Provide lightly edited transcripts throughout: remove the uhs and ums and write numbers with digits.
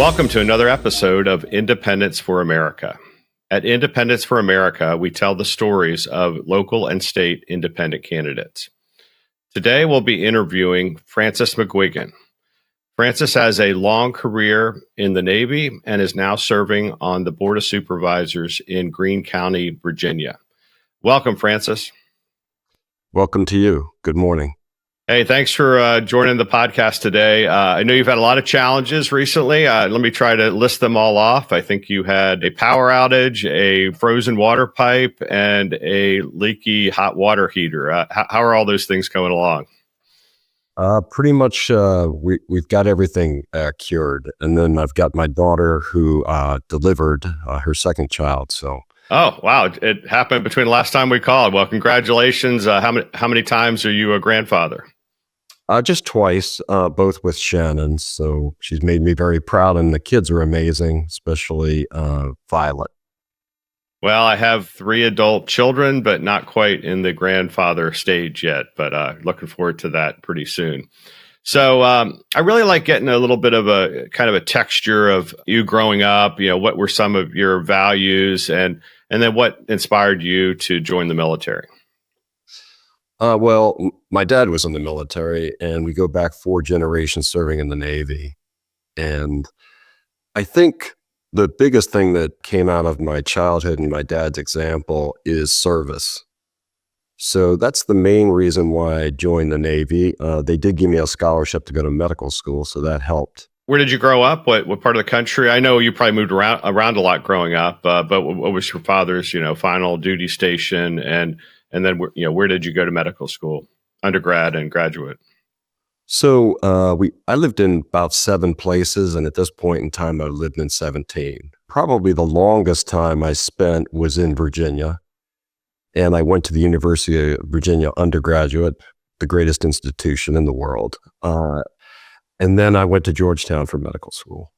Welcome to another episode of Independence for America. At Independence for America, we tell the stories of local and state independent candidates. Today, we'll be interviewing Francis McGuigan. Francis has a long career in the Navy and is now serving on the Board of Supervisors in Greene County, Virginia. Welcome, Francis. Welcome to you. Good morning. Hey, thanks for joining the podcast today. I know you've had a lot of challenges recently. Let me try to list them all off. I think you had a power outage, a frozen water pipe, and a leaky hot water heater. How are all those things going along? Pretty much we've got everything cured. And then I've got my daughter who delivered her second child. So. Oh, wow. It happened between the last time we called. Well, congratulations. How many times are you a grandfather? Just twice, both with Shannon. So she's made me very proud, and the kids are amazing, especially Violet. Well, I have 3 adult children, but not quite in the grandfather stage yet, but looking forward to that pretty soon. So I really like getting a little bit of a kind of a texture of you growing up. You know, what were some of your values, and then what inspired you to join the military? Well, my dad was in the military, and we go back 4 generations serving in the Navy. And I think the biggest thing that came out of my childhood and my dad's example is service. So that's the main reason why I joined the Navy. They did give me a scholarship to go to medical school, so that helped. Where did you grow up? What part of the country? I know you probably moved around a lot growing up, but what was your father's, final duty station, and then where did you go to medical school, undergrad and graduate? So I lived in about 7 places, and at this point in time, I lived in 17. Probably the longest time I spent was in Virginia, and I went to the University of Virginia undergraduate, the greatest institution in the world. And then I went to Georgetown for medical school.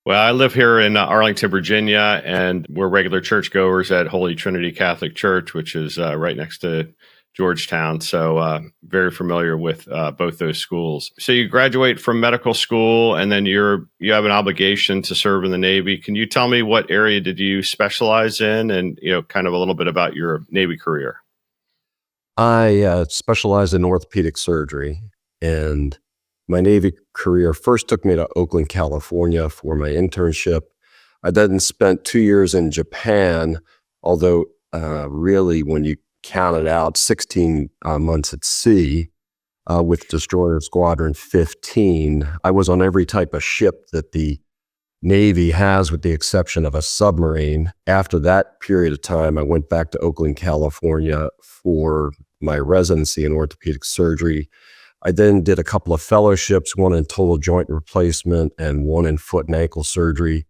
Well, I live here in Arlington, Virginia, and we're regular churchgoers at Holy Trinity Catholic Church, which is right next to Georgetown. So very familiar with both those schools. So you graduate from medical school, and then you have an obligation to serve in the Navy. Can you tell me what area did you specialize in, and kind of a little bit about your Navy career? I specialized in orthopedic surgery, and my Navy career first took me to Oakland, California for my internship. I then spent 2 years in Japan, although really when you count it out, 16 months at sea with Destroyer Squadron 15. I was on every type of ship that the Navy has with the exception of a submarine. After that period of time, I went back to Oakland, California for my residency in orthopedic surgery. I then did a couple of fellowships, one in total joint replacement and one in foot and ankle surgery.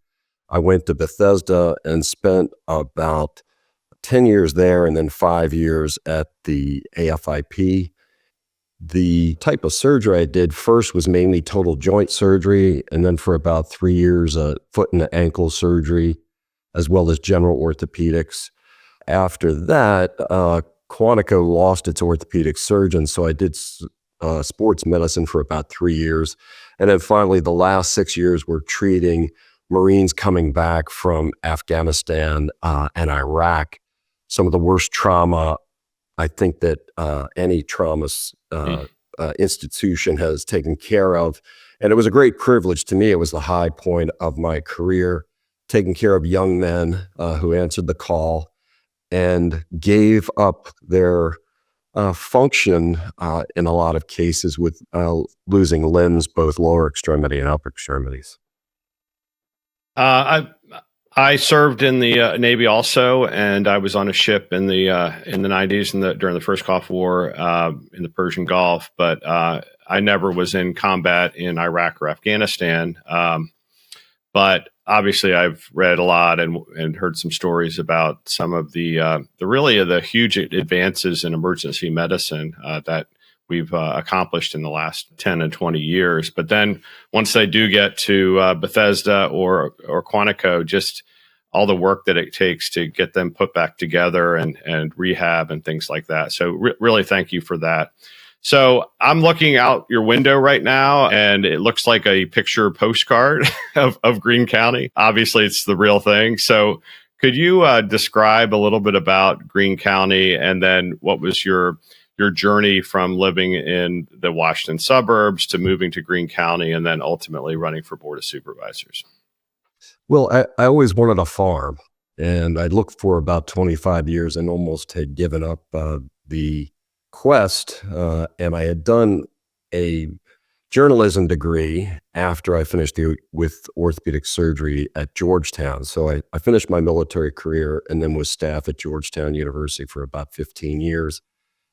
I went to Bethesda and spent about 10 years there and then 5 years at the AFIP. The type of surgery I did first was mainly total joint surgery, and then for about 3 years, foot and ankle surgery, as well as general orthopedics. After that, Quantico lost its orthopedic surgeon, so I did sports medicine for about 3 years. And then finally, the last 6 years were treating Marines coming back from Afghanistan and Iraq. Some of the worst trauma, I think, that any trauma institution has taken care of. And it was a great privilege to me. It was the high point of my career, taking care of young men who answered the call and gave up their function in a lot of cases with losing limbs, both lower extremity and upper extremities. I served in the Navy also, and I was on a ship in the 90s during the first Gulf War in the Persian Gulf. But I never was in combat in Iraq or Afghanistan. But obviously, I've read a lot and heard some stories about some of the huge advances in emergency medicine that we've accomplished in the last 10 and 20 years. But then once they do get to Bethesda or Quantico, just all the work that it takes to get them put back together and rehab and things like that. So really thank you for that. So I'm looking out your window right now, and it looks like a picture postcard of Greene County. Obviously, it's the real thing. So could you describe a little bit about Greene County, and then what was your journey from living in the Washington suburbs to moving to Greene County, and then ultimately running for Board of Supervisors? Well, I always wanted a farm, and I looked for about 25 years and almost had given up the quest. And I had done a journalism degree after I finished with orthopedic surgery at Georgetown. So I finished my military career and then was staff at Georgetown University for about 15 years.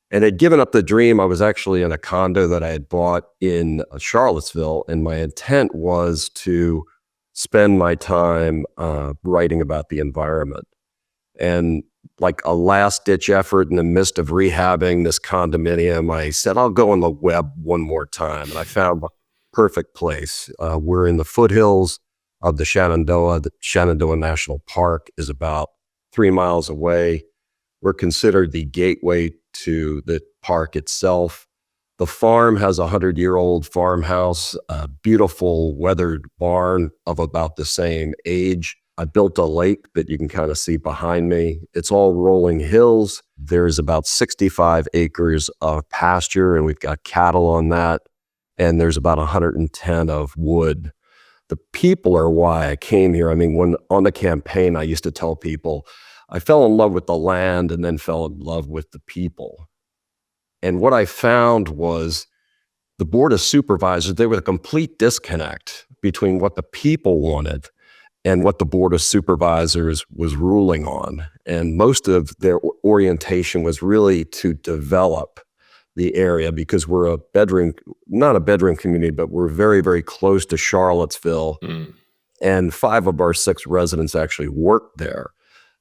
And had given up the dream. I was actually in a condo that I had bought in Charlottesville, and my intent was to spend my time writing about the environment. And like a last-ditch effort in the midst of rehabbing this condominium, I said, I'll go on the web one more time. And I found a perfect place. We're in the foothills of the Shenandoah. The Shenandoah National Park is about 3 miles away. We're considered the gateway to the park itself. The farm has a 100-year-old farmhouse, a beautiful weathered barn of about the same age. I built a lake that you can kind of see behind me. It's all rolling hills. There's about 65 acres of pasture, and we've got cattle on that. And there's about 110 of wood. The people are why I came here. I mean, when on the campaign, I used to tell people, I fell in love with the land and then fell in love with the people. And what I found was the Board of Supervisors, there was a complete disconnect between what the people wanted and what the Board of Supervisors was ruling on. And most of their orientation was really to develop the area, because we're not a bedroom community, but we're very, very close to Charlottesville. And 5 of our 6 residents actually work there.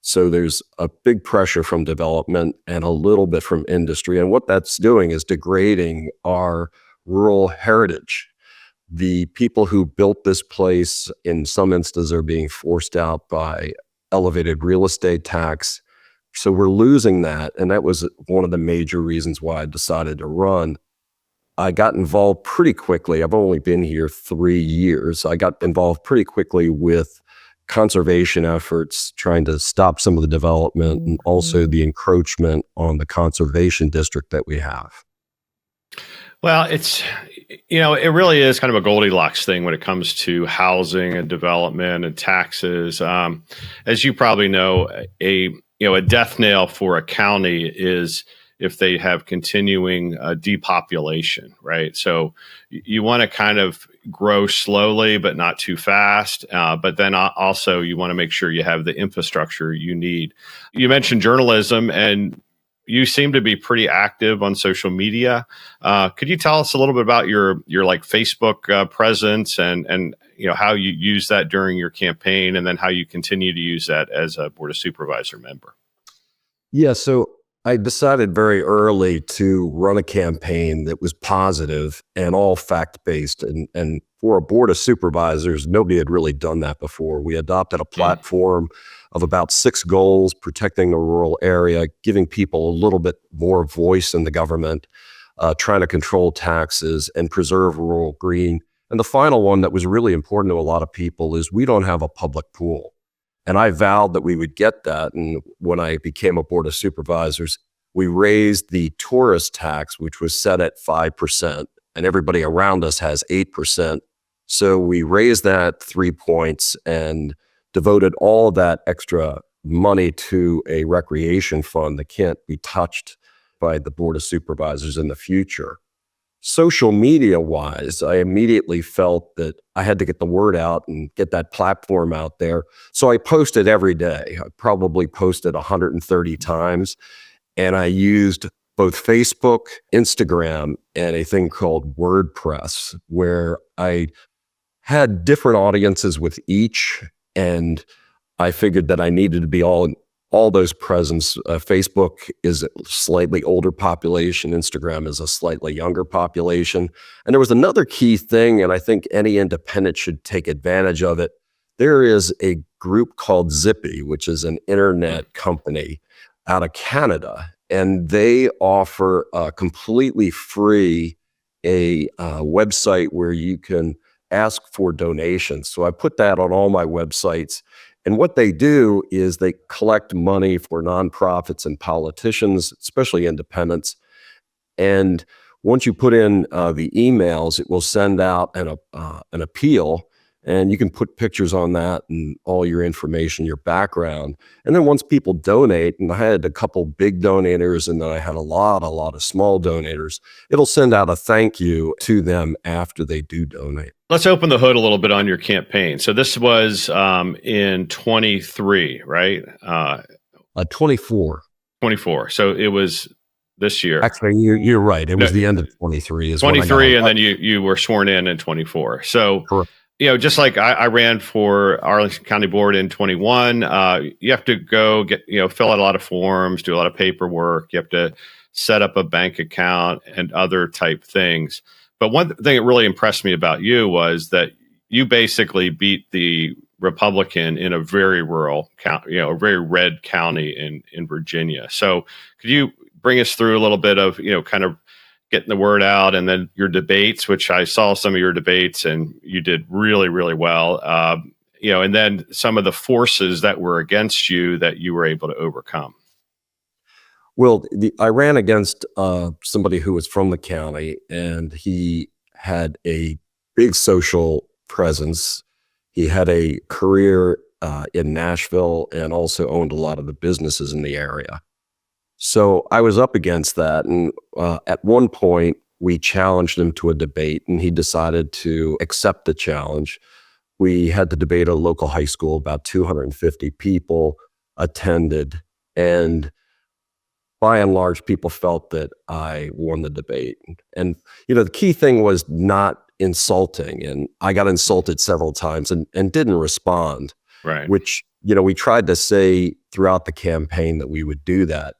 So there's a big pressure from development and a little bit from industry. And what that's doing is degrading our rural heritage. The people who built this place, in some instances, are being forced out by elevated real estate tax. So we're losing that. And that was one of the major reasons why I decided to run. I got involved pretty quickly. I've only been here 3 years. I got involved pretty quickly with conservation efforts, trying to stop some of the development and also the encroachment on the conservation district that we have. Well, it really is kind of a Goldilocks thing when it comes to housing and development and taxes. As you probably know, a death nail for a county is if they have continuing depopulation, right? So you want to kind of grow slowly, but not too fast. But then also you want to make sure you have the infrastructure you need. You mentioned journalism, and you seem to be pretty active on social media. Could you tell us a little bit about your like Facebook presence and how you use that during your campaign, and then how you continue to use that as a Board of Supervisor member? Yeah, so I decided very early to run a campaign that was positive and all fact-based. And for a Board of Supervisors, nobody had really done that before. We adopted a platform of about 6 goals: protecting the rural area, giving people a little bit more voice in the government, trying to control taxes, and preserve rural green. And the final one that was really important to a lot of people is we don't have a public pool. And I vowed that we would get that. And when I became a Board of Supervisors, we raised the tourist tax, which was set at 5%, and everybody around us has 8%. So we raised that 3 points and devoted all of that extra money to a recreation fund that can't be touched by the Board of Supervisors in the future. Social media-wise, I immediately felt that I had to get the word out and get that platform out there. So I posted every day. I probably posted 130 times, and I used both Facebook, Instagram, and a thing called WordPress, where I had different audiences with each, and I figured that I needed to be all those presence. Facebook is a slightly older population. Instagram is a slightly younger population. And there was another key thing, and I think any independent should take advantage of it. There is a group called Zippy, which is an internet company out of Canada. and they offer completely free a website where you can ask for donations. So I put that on all my websites. And what they do is they collect money for nonprofits and politicians, especially independents. And once you put in the emails, it will send out an appeal, and you can put pictures on that and all your information, your background. And then once people donate, and I had a couple big donators, and then I had a lot of small donators, it'll send out a thank you to them after they do donate. Let's open the hood a little bit on your campaign. So this was in 23, right? 24. 24. So it was this year. Actually, you're right. It was the end of 23. Is 23, and then you were sworn in 24. So, correct. Just like I ran for Arlington County Board in 21, you have to go get, fill out a lot of forms, do a lot of paperwork. You have to set up a bank account and other type things. But one thing that really impressed me about you was that you basically beat the Republican in a very rural county, a very red county in Virginia. So could you bring us through a little bit of, kind of getting the word out, and then your debates, which I saw some of your debates and you did really, really well. And then some of the forces that were against you that you were able to overcome. Well, I ran against somebody who was from the county, and he had a big social presence. He had a career in Nashville and also owned a lot of the businesses in the area. So I was up against that. And at one point, we challenged him to a debate, and he decided to accept the challenge. We had the debate at a local high school. About 250 people attended. And by and large, people felt that I won the debate. And, the key thing was not insulting. And I got insulted several times and didn't respond. Right. Which, we tried to say throughout the campaign that we would do that.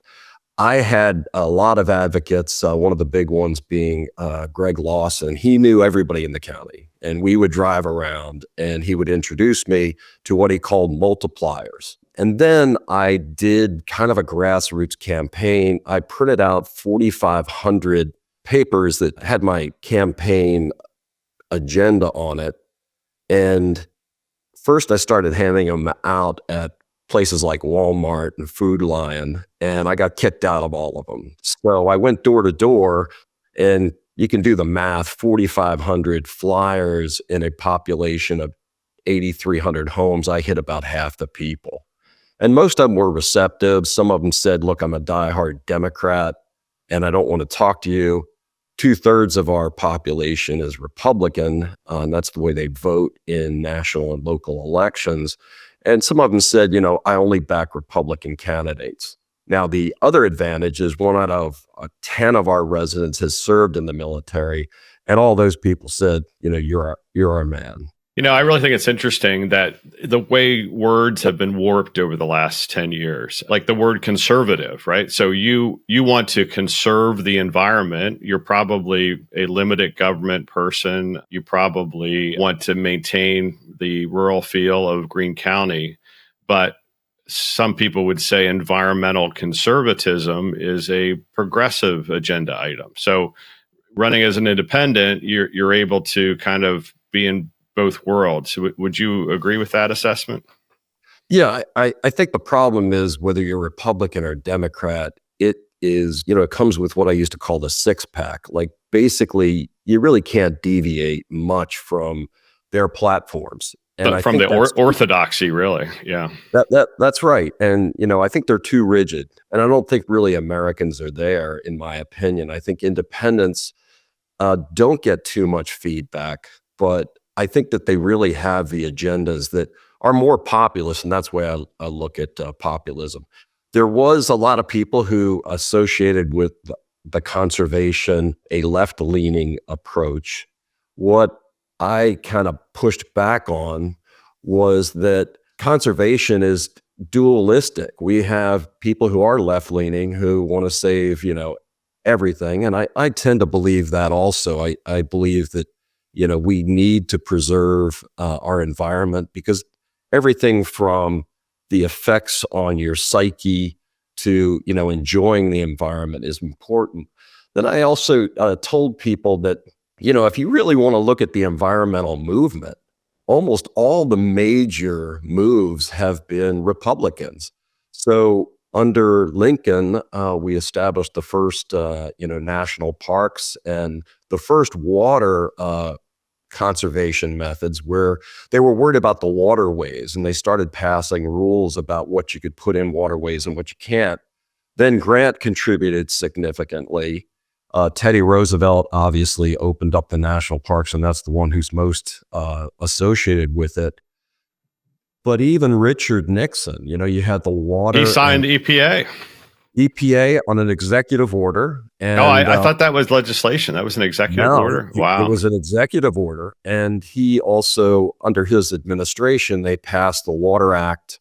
I had a lot of advocates, one of the big ones being Greg Lawson. He knew everybody in the county, and we would drive around, and he would introduce me to what he called multipliers. And then I did kind of a grassroots campaign. I printed out 4,500 papers that had my campaign agenda on it. And first I started handing them out at places like Walmart and Food Lion, and I got kicked out of all of them. So I went door to door, and you can do the math, 4,500 flyers in a population of 8,300 homes. I hit about half the people. And most of them were receptive. Some of them said, look, I'm a diehard Democrat, and I don't want to talk to you. 2/3 of our population is Republican, and that's the way they vote in national and local elections. And some of them said, I only back Republican candidates. Now, the other advantage is 1 out of 10 of our residents has served in the military. And all those people said, you're our man. I really think it's interesting that the way words have been warped over the last 10 years, like the word conservative, right? So you want to conserve the environment. You're probably a limited government person. You probably want to maintain the rural feel of Greene County. But some people would say environmental conservatism is a progressive agenda item. So running as an independent, you're able to kind of be in both worlds. Would you agree with that assessment? Yeah, I think the problem is whether you're Republican or Democrat, it is, it comes with what I used to call the 6-pack. Like basically, you really can't deviate much from their platforms. And but from the orthodoxy, really. Yeah. That's right. And, I think they're too rigid. And I don't think really Americans are there, in my opinion. I think independents don't get too much feedback, but I think that they really have the agendas that are more populist, and that's why I look at populism. There was a lot of people who associated with the conservation a left-leaning approach. What I kind of pushed back on was that conservation is dualistic. We have people who are left-leaning who want to save, everything, and I tend to believe that also. I believe that we need to preserve our environment, because everything from the effects on your psyche to, enjoying the environment is important. Then I also told people that, if you really want to look at the environmental movement, almost all the major moves have been Republicans. So under Lincoln, we established the first, national parks and the first water conservation methods, where they were worried about the waterways, and they started passing rules about what you could put in waterways and what you can't. Then Grant contributed significantly. Teddy Roosevelt obviously opened up the national parks, and that's the one who's most associated with it. But even Richard Nixon, you had the water. He signed EPA. EPA on an executive order. And, I thought that was legislation. That was an executive order. Wow. It was an executive order. And he also, under his administration, they passed the Water Act,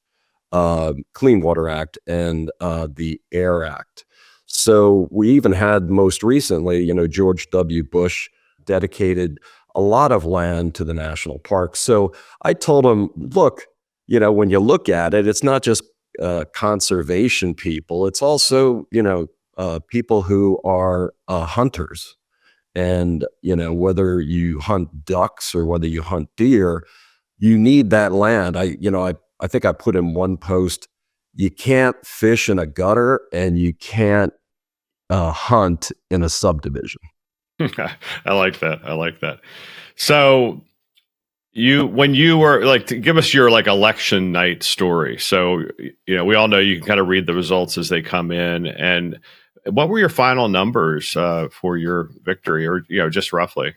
Clean Water Act, and the Air Act. So we even had most recently, George W. Bush dedicated a lot of land to the national parks. So I told him, look, when you look at it, it's not just conservation people. It's also, people who are hunters. And, whether you hunt ducks or whether you hunt deer, you need that land. I think I put in one post, you can't fish in a gutter and you can't hunt in a subdivision. I like that. So when you were to give us your election night story. So, we all know you can kind of read the results as they come in. And what were your final numbers for your victory, or, just roughly?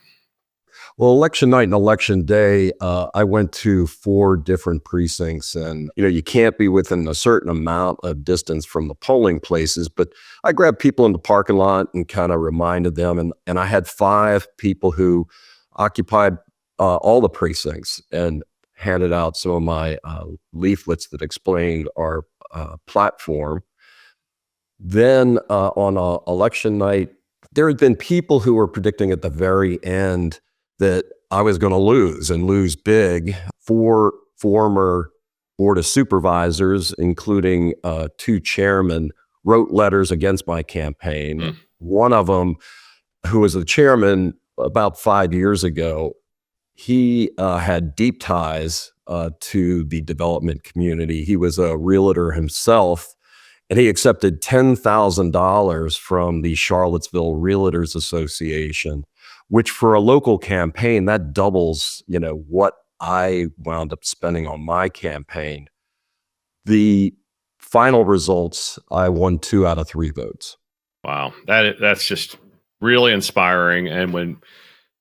Well, election night and election day, I went to 4 different precincts, and, you can't be within a certain amount of distance from the polling places, but I grabbed people in the parking lot and kind of reminded them. And I had 5 people who occupied all the precincts and handed out some of my leaflets that explained our platform. Then on election night, there had been people who were predicting at the very end that I was going to lose and lose big. 4 former Board of Supervisors, including 2 chairmen, wrote letters against my campaign. One of them, who was the chairman about 5 years ago, he had deep ties to the development community. He was a realtor himself, and he accepted $10,000 from the Charlottesville Realtors Association, which for a local campaign, that doubles, what I wound up spending on my campaign. The final results, I won 2 out of 3 votes. Wow. That's just really inspiring. And when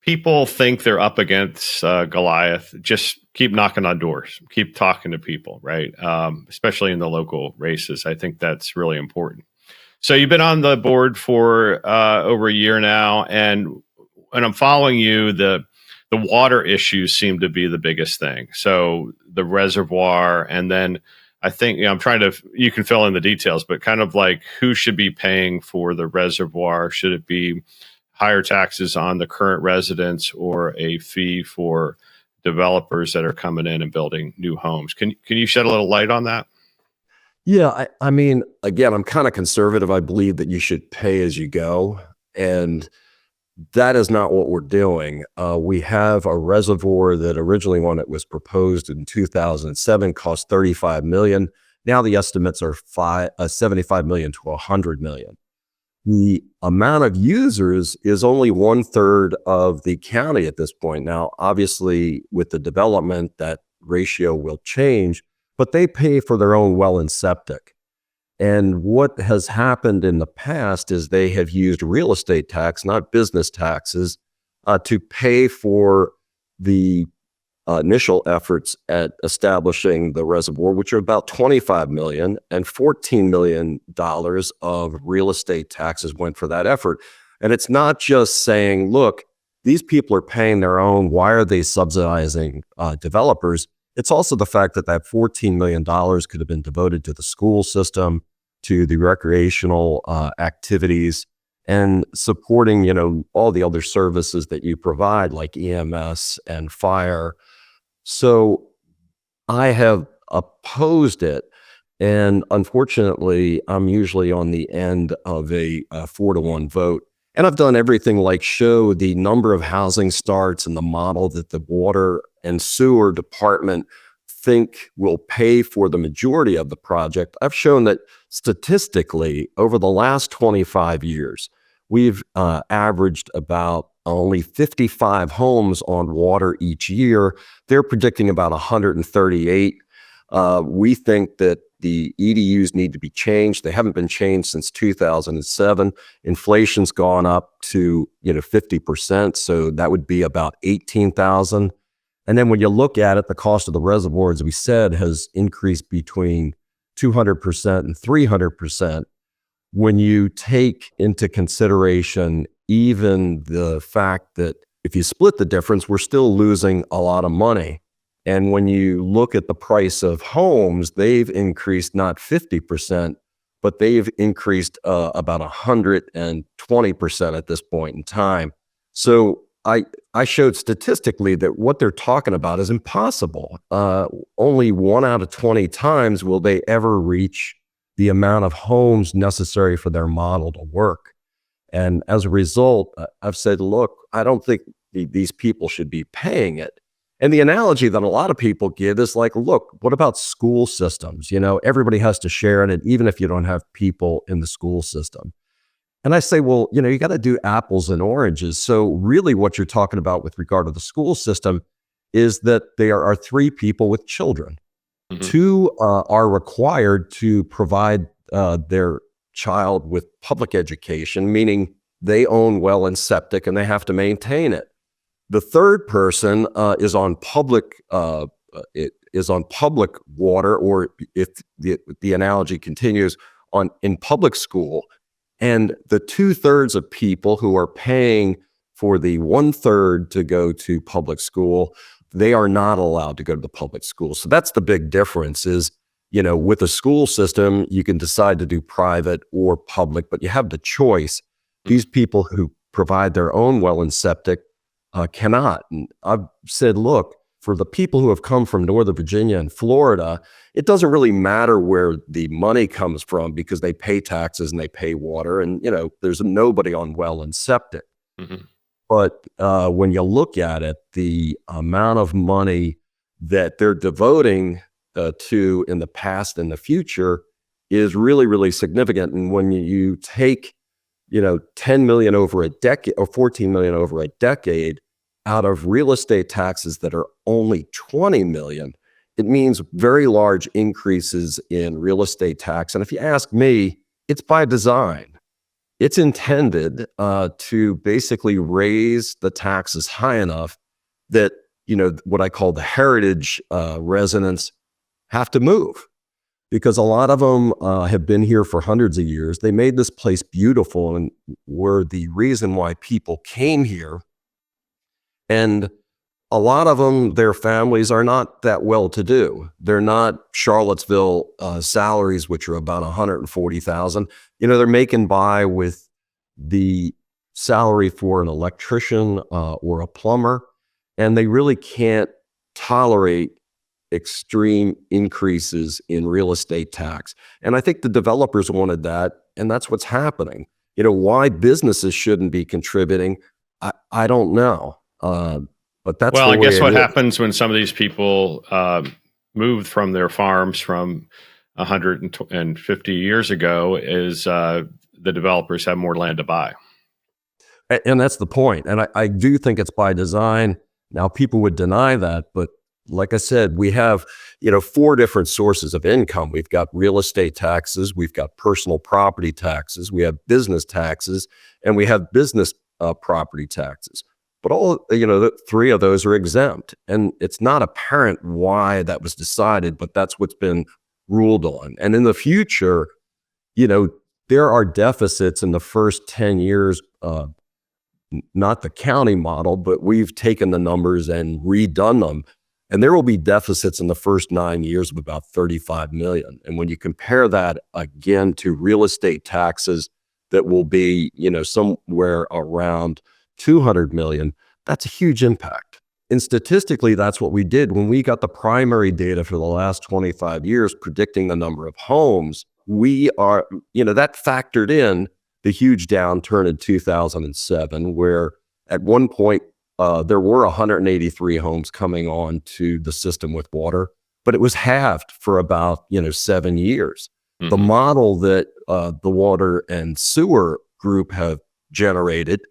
people think they're up against Goliath, just keep knocking on doors, keep talking to people, right? Especially in the local races. I think that's really important. So you've been on the board for over a year now, and I'm following you, the water issues seem to be the biggest thing. So the reservoir, and then I think, you can fill in the details, but kind of who should be paying for the reservoir? Should it be higher taxes on the current residents or a fee for developers that are coming in and building new homes? Can you shed a little light on that? Yeah, I mean, again, I'm kind of conservative. I believe that you should pay as you go. And that is not what we're doing. We have a reservoir that originally, when it was proposed in 2007, cost $35 million. Now the estimates are $75 million to $100 million. The amount of users is only 1/3 of the county at this point. Now, obviously, with the development, that ratio will change, but they pay for their own well and septic. And what has happened in the past is they have used real estate tax, not business taxes, to pay for the initial efforts at establishing the reservoir, which are about $25 million, and $14 million of real estate taxes went for that effort. And it's not just saying, look, these people are paying their own, why are they subsidizing developers? It's also the fact that that $14 million could have been devoted to the school system, to the recreational activities, and supporting, all the other services that you provide, like EMS and fire. So I have opposed it. And unfortunately, I'm usually on the end of a 4-to-1 vote. And I've done everything like show the number of housing starts and the model that the water and sewer department think will pay for the majority of the project. I've shown that statistically, over the last 25 years, we've averaged about only 55 homes on water each year. They're predicting about 138. We think that the EDUs need to be changed. They haven't been changed since 2007. Inflation's gone up to 50%, so that would be about 18,000. And then when you look at it, the cost of the reservoir, as we said, has increased between 200% and 300%. When you take into consideration even the fact that if you split the difference, we're still losing a lot of money. And when you look at the price of homes, they've increased not 50%, but they've increased about 120% at this point in time. So I showed statistically that what they're talking about is impossible. Only 1 out of 20 times will they ever reach the amount of homes necessary for their model to work. And as a result, I've said, look, I don't think these people should be paying it. And the analogy that a lot of people give is like, look, what about school systems? Everybody has to share in it, even if you don't have people in the school system. And I say, well, you got to do apples and oranges. So really what you're talking about with regard to the school system is that there are 3 people with children. Mm-hmm. 2 are required to provide their child with public education, meaning they own well and septic and they have to maintain it. The 3rd person is on public water, or if the analogy continues, in public school. And the 2/3 of people who are paying for the 1/3 to go to public school, they are not allowed to go to the public school. So that's the big difference is, with a school system, you can decide to do private or public, but you have the choice. These people who provide their own well and septic cannot. And I've said, look, for the people who have come from Northern Virginia and Florida, it doesn't really matter where the money comes from because they pay taxes and they pay water, and there's nobody on well and septic. Mm-hmm. But when you look at it, the amount of money that they're devoting to in the past and the future is really, really significant. And when you take 10 million over a decade or 14 million over a decade out of real estate taxes that are only 20 million, it means very large increases in real estate tax. And if you ask me, it's by design. It's intended to basically raise the taxes high enough that, what I call the heritage residents have to move. Because a lot of them have been here for hundreds of years. They made this place beautiful and were the reason why people came here. And a lot of them, their families are not that well-to-do. They're not Charlottesville salaries, which are about $140,000. They're making by with the salary for an electrician or a plumber, and they really can't tolerate extreme increases in real estate tax. And I think the developers wanted that, and that's what's happening. Why businesses shouldn't be contributing, I don't know. But that's I guess what happens when some of these people moved from their farms from 150 years ago is the developers have more land to buy. And that's the point. And I do think it's by design. Now, people would deny that, but like I said, we have, 4 different sources of income. We've got real estate taxes, we've got personal property taxes, we have business taxes, and we have business property taxes. But all, 3 of those are exempt. And it's not apparent why that was decided, but that's what's been ruled on. And in the future, there are deficits in the first 10 years, not the county model, but we've taken the numbers and redone them. And there will be deficits in the first 9 years of about 35 million. And when you compare that again to real estate taxes that will be, somewhere around 200 million, that's a huge impact. And statistically, that's what we did. When we got the primary data for the last 25 years predicting the number of homes, that factored in the huge downturn in 2007, where at one point there were 183 homes coming on to the system with water, but it was halved for about 7 years. Mm-hmm. The model that the water and sewer group have generated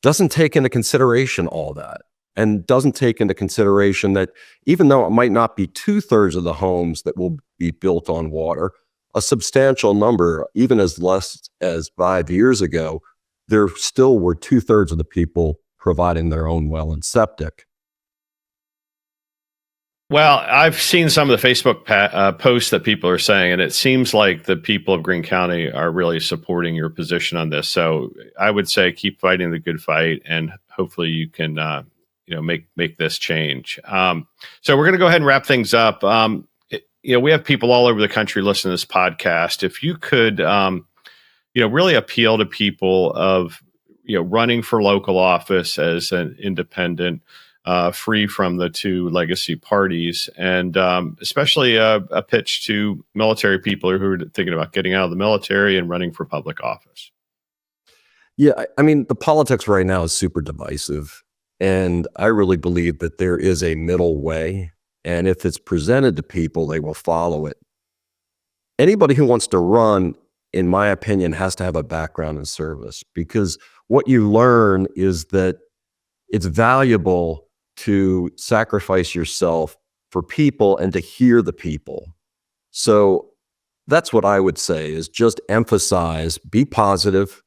doesn't take into consideration all that, and doesn't take into consideration that even though it might not be 2/3 of the homes that will be built on water, a substantial number, even as less as 5 years ago, there still were 2/3 of the people providing their own well and septic. Well, I've seen some of the Facebook posts that people are saying, and it seems like the people of Greene County are really supporting your position on this. So I would say keep fighting the good fight, and hopefully you can, make this change. So we're going to go ahead and wrap things up. We have people all over the country listening to this podcast. If you could, really appeal to people of, running for local office as an independent, free from the two legacy parties, and especially a pitch to military people who are thinking about getting out of the military and running for public office. Yeah, I mean, the politics right now is super divisive, and I really believe that there is a middle way, and if it's presented to people, they will follow it. Anybody who wants to run, in my opinion, has to have a background in service, because what you learn is that it's valuable to sacrifice yourself for people and to hear the people. So that's what I would say, is just emphasize, be positive,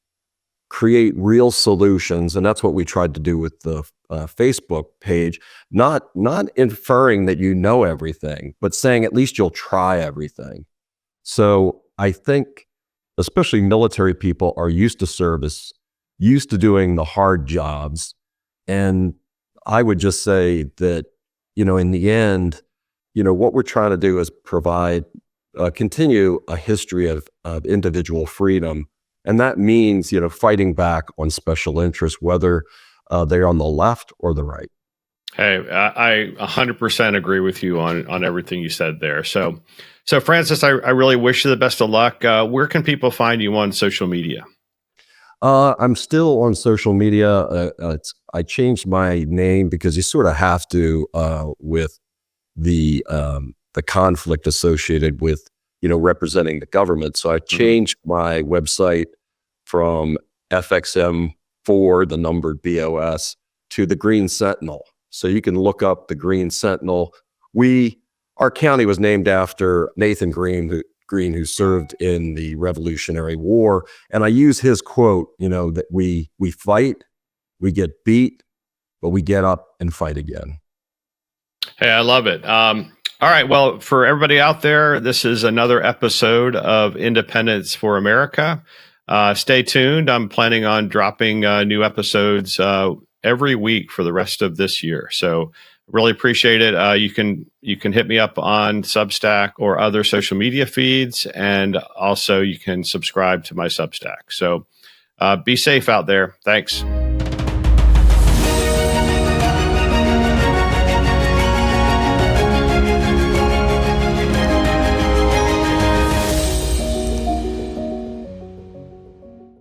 create real solutions. And that's what we tried to do with the Facebook page, not inferring that you know everything, but saying at least you'll try everything. So I think especially military people are used to service, used to doing the hard jobs. And I would just say that, in the end, what we're trying to do is provide, continue a history of individual freedom. And that means, fighting back on special interests, whether they're on the left or the right. Hey, I 100% agree with you on everything you said there. So Francis, I really wish you the best of luck. Where can people find you on social media? I'm still on social media. I changed my name because you sort of have to with the conflict associated with representing the government. So I changed my website from FXM4, the numbered BOS, to the Greene Sentinel. So you can look up the Greene Sentinel. Our county was named after Nathan Greene, who served in the Revolutionary War. And I use his quote, that we fight, we get beat, but we get up and fight again. Hey, I love it. All right. Well, for everybody out there, this is another episode of Independence for America. Stay tuned. I'm planning on dropping new episodes every week for the rest of this year. So really appreciate it. You can hit me up on Substack or other social media feeds, and also you can subscribe to my Substack. So be safe out there. Thanks.